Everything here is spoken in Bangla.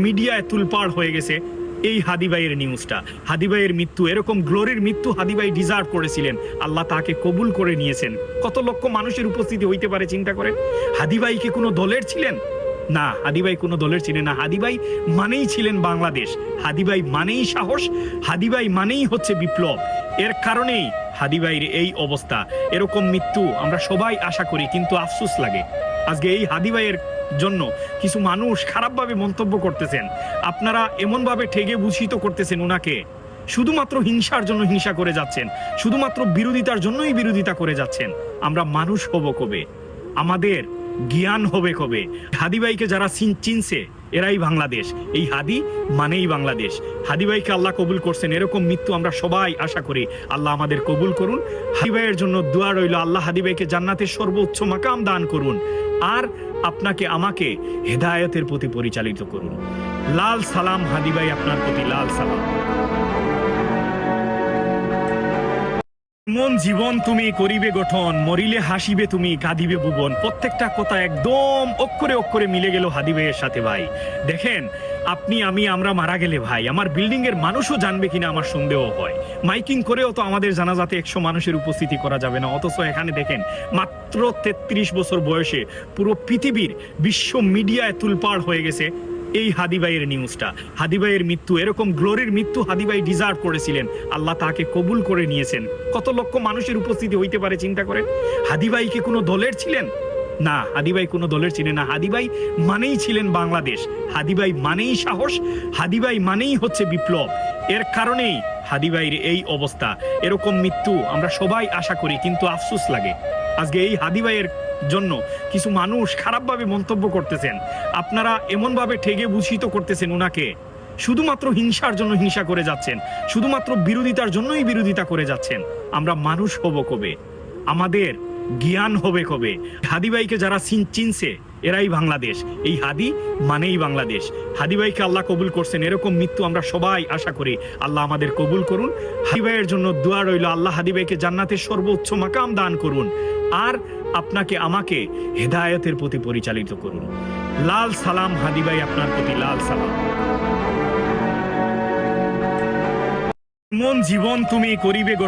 মিডিয়ায় তুলপাড় হয়ে গেছে এই হাদি ভাইয়ের নিউজটা। হাদি ভাইয়ের মৃত্যু, এরকম গ্লোরির মৃত্যু হাদি ভাই ডিজার্ভ করেছিলেন, আল্লাহ তাকে কবুল করে নিয়েছেন। কত লক্ষ মানুষের উপস্থিতি হইতে পারে চিন্তা করেন। হাদি ভাই কি কোনো দলের ছিলেন? না, হাদি ভাই কোনো দলের ছিলেন না। হাদি ভাই মানেই ছিলেন বাংলাদেশ। হাদি ভাই মানেই সাহস, হাদি ভাই মানেই হচ্ছে বিপ্লব। এর কারণেই হাদি ভাইয়ের এই অবস্থা। এরকম মৃত্যু আমরা সবাই আশা করি, কিন্তু আফসোস লাগে আজকে এই হাদি ভাইয়ের জন্য কিছু মানুষ খারাপভাবে মন্তব্য করতেছেন। আপনারা এমনভাবে ঠেকে ভূষিত করতেছেন ওনাকে, শুধুমাত্র হিংসার জন্য হিংসা করে যাচ্ছেন, শুধুমাত্র বিরোধিতার জন্যই বিরোধিতা করে যাচ্ছেন। আমরা মানুষ হব কবে? আমাদের জ্ঞান হবে কবে? হাদি ভাইকে যারা চিনছে এরাই বাংলাদেশ। এই হাদি মানেই বাংলাদেশ। হাদি ভাইকে আল্লাহ কবুল করছেন, এরকম মৃত্যু আমরা সবাই আশা করি। আল্লাহ আমাদের কবুল করুন। হাদি ভাইয়ের জন্য দোয়া রইল, আল্লাহ হাদি ভাইকে জান্নাতের সর্বোচ্চ মাকাম দান করুন, আর আপনাকে আমাকে হেদায়েতের প্রতি পরিচালিত করুন। লাল সালাম হাদি ভাই, আপনার প্রতি লাল সালাম। মন জীবন তুমি করিবে গঠন, মরিলে হাসিবে তুমি, কাঁদিবে ভুবন। প্রত্যেকটা কথা একদম অক্ষরে অক্ষরে মিলে গেল হাদি ভাইয়ের সাথে। ভাই দেখেন, আপনি আমরা মারা গেলে ভাই আমার বিল্ডিং এর মানুষও জানবে কিনা আমার সন্দেহ হয়। মাইকিং করেও তো আমাদের জানাজাতে 100 মানুষের উপস্থিতি করা যাবে না, অথচ এখানে দেখেন মাত্র 33 বছর বয়সে পুরো পৃথিবীর বিশ্ব মিডিয়ায় তুলপাড় হয়ে গেছে এই হাদি ভাইয়ের নিউজটা। হাদি ভাইয়ের মৃত্যু, এরকম গ্লোরির মৃত্যু হাদি ভাই ডিজার্ভ করেছিলেন, আল্লাহ তাকে কবুল করে নিয়েছেন। কত লক্ষ মানুষের উপস্থিতি হইতে পারে চিন্তা করেন। হাদি ভাই কি কোনো দলের ছিলেন? না, হাদি ভাই কোনো দলের ছিলেন না। হাদি ভাই মানেই ছিলেন বাংলাদেশ। হাদি ভাই মানেই সাহস, হাদি ভাই মানেই হচ্ছে বিপ্লব। এর কারণেই হাদি ভাইয়ের এই অবস্থা। এরকম মৃত্যু আমরা সবাই আশা করি, কিন্তু আফসোস লাগে আজকে এই হাদি ভাইয়ের জন্য কিছু মানুষ খারাপভাবে মন্তব্য করতেছেন। আপনারা এমনভাবে ঠেকে ভূষিত করতেছেন ওনাকে, শুধুমাত্র হিংসার জন্য হিংসা করে যাচ্ছেন, শুধুমাত্র বিরোধিতার জন্যই বিরোধিতা করে যাচ্ছেন। আমরা মানুষ হব কবে? আমাদের জ্ঞান হবে কবে? হাদি ভাইকে যারা চিনছে এরাই বাংলাদেশ। এই হাদি মানেই বাংলাদেশ। হাদি ভাইকে আল্লাহ কবুল করছেন, এরকম মৃত্যু আমরা সবাই আশা করি। আল্লাহ আমাদের কবুল করুন। হাদি ভাইয়ের জন্য দোয়া রইল, আল্লাহ হাদি ভাইকে জান্নাতের সর্বোচ্চ মাকাম দান করুন, আর আপনাকে আমাকে হেদায়েতের প্রতি পরিচালিত করুন। লাল সালাম হাদি ভাই, আপনার প্রতি লাল সালাম। মন জীবন তুমি করিবে গঠন।